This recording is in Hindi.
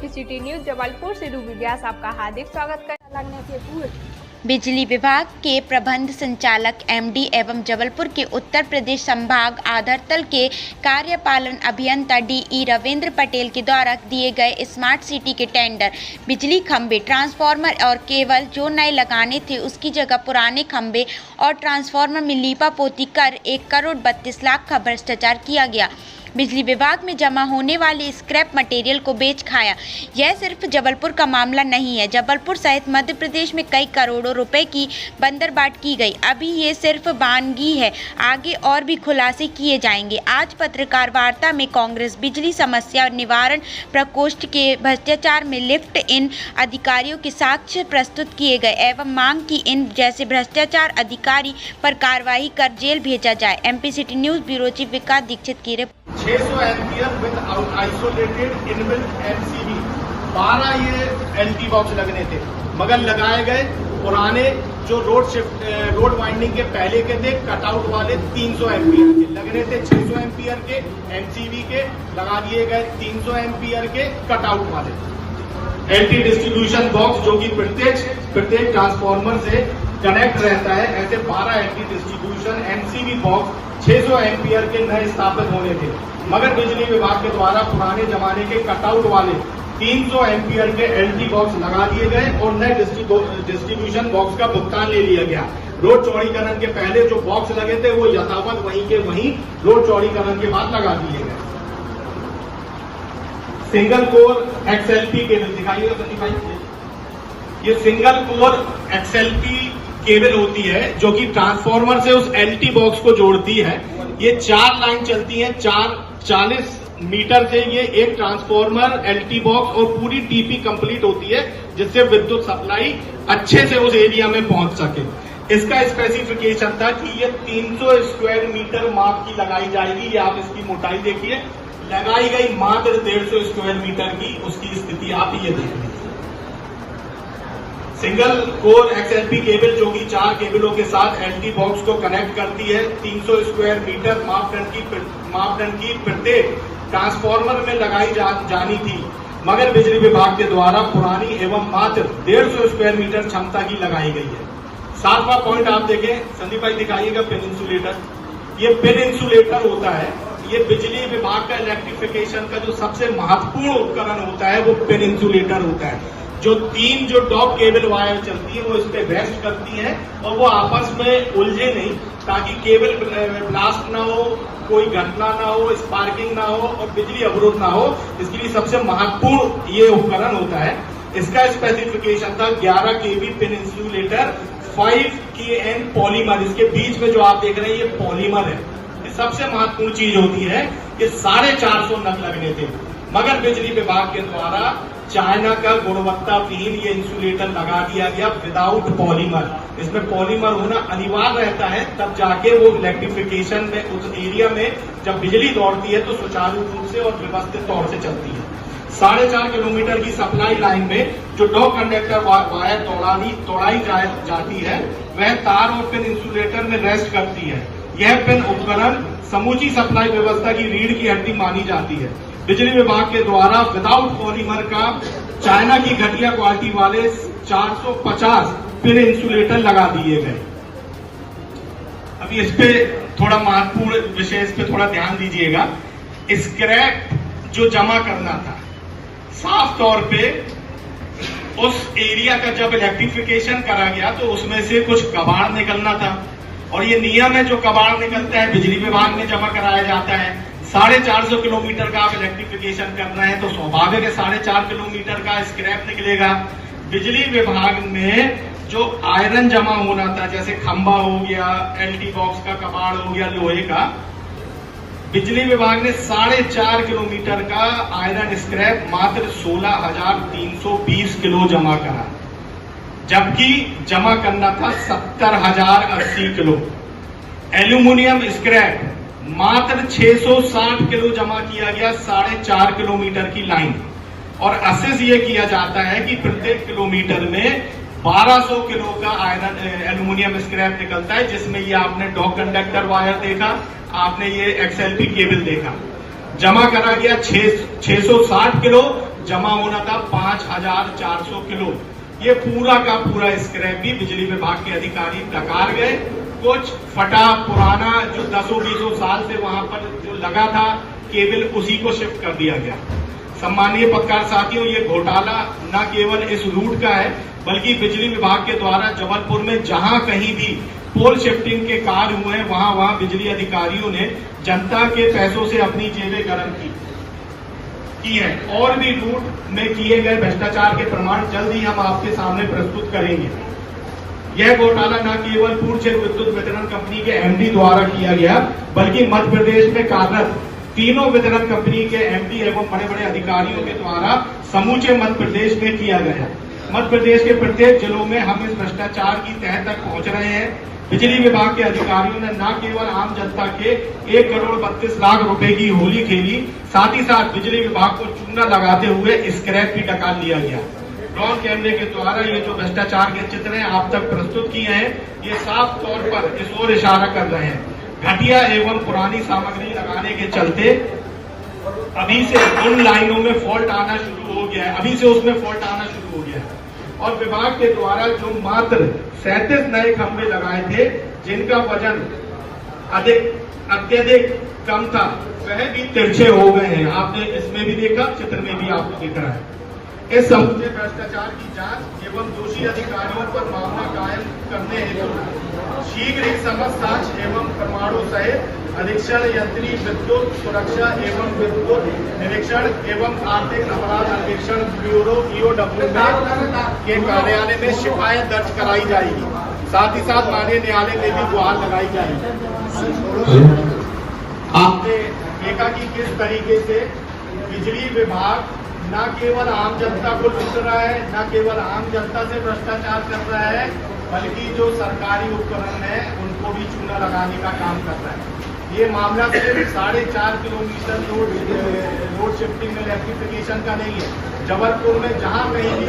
एमपी न्यूज जबलपुर से रूबी व्यास आपका हार्दिक स्वागत करते। बिजली विभाग के प्रबंध संचालक एमडी एवं जबलपुर के उत्तर प्रदेश संभाग आधारतल के कार्यपालन अभियंता डीई रविंद्र पटेल के द्वारा दिए गए स्मार्ट सिटी के टेंडर, बिजली खंभे, ट्रांसफार्मर और केबल जो नए लगाने थे उसकी जगह पुराने खंभे और ट्रांसफार्मर में लीपा पोती कर 1,32,00,000 का भ्रष्टाचार किया गया। बिजली विभाग में जमा होने वाले स्क्रैप मटेरियल को बेच खाया। यह सिर्फ जबलपुर का मामला नहीं है, जबलपुर सहित मध्य प्रदेश में कई करोड़ों रुपए की बंदरबाट की गई। अभी ये सिर्फ बानगी है, आगे और भी खुलासे किए जाएंगे। आज पत्रकार वार्ता में कांग्रेस बिजली समस्या निवारण प्रकोष्ठ के भ्रष्टाचार में लिफ्ट इन अधिकारियों के साक्ष्य प्रस्तुत किए गए एवं मांग की इन जैसे भ्रष्टाचार अधिकारी पर कार्रवाई कर जेल भेजा जाए। MP city news bureau chief Vikas Dixit की रिपोर्ट। 600 ampere with isolated inbuilt MCB 12 ये एंटी बॉक्स लगने थे, मगर लगाए गए पुराने जो रोड वाइंडिंग के पहले के थे कटआउट वाले 300 एम्पियर के लगने थे। 600 एम्पियर के एमसीबी के लगा दिए गए 300 एम्पियर के कटआउट वाले एंटी डिस्ट्रीब्यूशन बॉक्स जो कि प्रत्येक ट्रांसफार्मर से कनेक्ट रहता है। ऐसे 12 anti distribution MCB box 600 ampere के नए स्थापित होने थे, मगर बिजली विभाग के द्वारा पुराने जमाने के कटआउट वाले 300 एम्पियर के एलटी बॉक्स लगा दिए गए और नए डिस्ट्रीब्यूशन बॉक्स का भुगतान ले लिया गया। रोड चौड़ीकरण के पहले जो बॉक्स लगे थे वो यथावत वहीं के वहीं रोड चौड़ीकरण के बाद लगा दिए गए। सिंगल कोर एक्सएलपी केबल दिखाइएगा सनी भाई। ये सिंगल कोर एक्सएलपी केबल होती है जो कि ट्रांसफार्मर से उस एलटी बॉक्स को जोड़ती है। ये 4 लाइन चलती है, 40 मीटर से ये एक ट्रांसफार्मर, एलटी बॉक्स और पूरी टीपी कंप्लीट होती है, जिससे विद्युत सप्लाई अच्छे से उस एरिया में पहुंच सके। इसका स्पेसिफिकेशन था कि ये 300 स्क्वायर मीटर माप की लगाई जाएगी। ये आप इसकी मोटाई देखिए, लगाई गई मात्र 150 स्क्वायर मीटर की, उसकी स्थिति आप ये देख लीजिए। सिंगल कोर एक्सएलपी केबल जो कि 4 केबलों के साथ एलटी बॉक्स को कनेक्ट करती है। 300 स्क्वायर मीटर मापदंड की प्रत्येक ट्रांसफार्मर में लगाई जानी थी, मगर बिजली विभाग के द्वारा पुरानी एवं मात्र 150 स्क्वायर मीटर क्षमता की लगाई गई है। 7वां पॉइंट आप देखें, संदीप भाई दिखाइएगा, पिन इंसुलेटर। ये पिन इंसुलेटर होता है, ये बिजली विभाग का इलेक्ट्रिफिकेशन का जो सबसे महत्वपूर्ण उपकरण होता है वो पिन इंसुलेटर होता है। जो 3 टॉप केबल वायर चलती है वो इस पे रेस्ट करती है और वो आपस में उलझे नहीं, ताकि केबल ब्लास्ट ना हो, कोई घटना ना हो, स्पार्किंग ना हो और बिजली अवरोध ना हो। इसके लिए सबसे महत्वपूर्ण ये उपकरण होता है। इसका स्पेसिफिकेशन था 11 केवी पिन इंसुलेटर 5 KN पॉलीमर। इसके बीच में जो आप देख रहे हैं ये पॉलीमर है। ये सबसे महत्वपूर्ण चीज होती है। ये 450 नग लगने थे, मगर बिजली विभाग के द्वारा चाइना का गुणवत्ता विहीन ये इंसुलेटर लगा दिया गया विदाउट पॉलीमर। इसमें पॉलीमर होना अनिवार्य रहता है, तब जाके वो इलेक्ट्रिफिकेशन में उस एरिया में जब बिजली दौड़ती है तो सुचारू रूप से और व्यवस्थित तौर से चलती है। 4.5 किलोमीटर की सप्लाई लाइन में जो 2 कंडक्टर वायर तोड़ाई जाती है, वह तार और पिन इंसुलेटर में रेस्ट करती है। यह पिन उपकरण समूची सप्लाई व्यवस्था की रीढ़ की हड्डी मानी जाती है। बिजली विभाग के द्वारा विदाउट पॉलीमर का चाइना की घटिया क्वालिटी वाले 450 पिन इंसुलेटर लगा दिए गए। अभी इस पे थोड़ा महत्वपूर्ण विषय, इस पे थोड़ा ध्यान दीजिएगा। स्क्रैप जो जमा करना था, साफ तौर पे उस एरिया का जब इलेक्ट्रिफिकेशन करा गया तो उसमें से कुछ कबाड़ निकलना था, और ये नियम है जो कबाड़ निकलता है बिजली विभाग में जमा कराया जाता है। 450 किलोमीटर का आप इलेक्ट्रिफिकेशन करना है तो स्वाभाविक है 4.5 किलोमीटर का स्क्रैप निकलेगा। बिजली विभाग में जो आयरन जमा होना था, जैसे खंभा हो गया, एलटी बॉक्स का कबाड़ हो गया लोहे का, बिजली विभाग ने 4.5 किलोमीटर का आयरन स्क्रैप मात्र 16,320 किलो जमा करा, जबकि जमा करना था 70,080 किलो। एल्यूमिनियम स्क्रैप मात्र 660 किलो जमा किया गया 4.5 किलोमीटर की लाइन, और असेस ये किया जाता है कि प्रत्येक किलोमीटर में 1200 किलो का आयरन एल्यूमिनियम स्क्रैप निकलता है, जिसमें ये आपने 2 कंडक्टर वायर देखा, आपने ये एक्सएलपी केबल देखा। जमा करा गया 660 किलो, जमा होना था 5400 किलो। ये पूरा का पूरा स्क्रैप भी बिजली विभाग के अधिकारी डकार गए। कुछ फटा पुराना जो 10-20 साल से वहां पर जो लगा था केबल, उसी को शिफ्ट कर दिया गया। सम्मानीय पत्रकार साथियों, ये घोटाला न केवल इस रूट का है बल्कि बिजली विभाग के द्वारा जबलपुर में जहां कहीं भी पोल शिफ्टिंग के कार्य हुए हैं वहां बिजली अधिकारियों ने जनता के पैसों से अपनी जेबें गर्म की है। और भी रूट में किए गए भ्रष्टाचार के प्रमाण जल्द ही हम आपके सामने प्रस्तुत करेंगे। यह घोटाला न केवल पूर्व क्षेत्र विद्युत वितरण कंपनी के एमडी द्वारा किया गया बल्कि मध्य प्रदेश में कार्यरत तीनों वितरण कंपनी के एमडी एवं बड़े बड़े अधिकारियों के द्वारा समूचे मध्य प्रदेश में किया गया। मध्य प्रदेश के प्रत्येक जिलों में हम इस भ्रष्टाचार की तह तक पहुंच रहे हैं। बिजली विभाग के अधिकारियों ने न केवल आम जनता के 1,32,00,000 रुपए की होली खेली, साथ ही साथ बिजली विभाग को चूना लगाते हुए स्क्रैप भी डकार लिया गया। ड्रोन कैमरे के द्वारा ये जो भ्रष्टाचार के चित्र हैं आप तक प्रस्तुत किए हैं, ये साफ तौर पर इस ओर इशारा कर रहे हैं। घटिया एवं पुरानी सामग्री लगाने के चलते अभी से उन लाइनों में फॉल्ट आना शुरू हो गया है, और विभाग के द्वारा जो मात्र 37 नए खंभे लगाए थे जिनका वजन अत्यधिक कम था, वह भी तिरछे हो गए हैं। आपने इसमें भी देखा, चित्र में भी आपको दिख रहा है। इस समूचे भ्रष्टाचार की जांच एवं दोषी अधिकारियों पर मामला कायम करने हेतु शीघ्र ही समस्त साक्ष्य एवं प्रमाणों सहित अधीक्षण यंत्री विद्युत सुरक्षा एवं विद्युत निरीक्षण एवं आर्थिक अपराध अन्वेषण ब्यूरो EOW के कार्यालय में शिकायत दर्ज कराई जाएगी। साथ ही साथ माननीय न्यायालय में भी गुहार लगाई जाएगी। आपने देखा कि किस तरीके से बिजली विभाग न केवल आम जनता को लूट रहा है, न केवल आम जनता से भ्रष्टाचार कर रहा है, बल्कि जो सरकारी उपकरण है उनको भी चूना लगाने का काम कर रहा है। ये मामला सिर्फ 4.5 किलोमीटर रोड शिफ्टिंग में इलेक्ट्रिफिकेशन का नहीं है। जबलपुर में जहां कहीं भी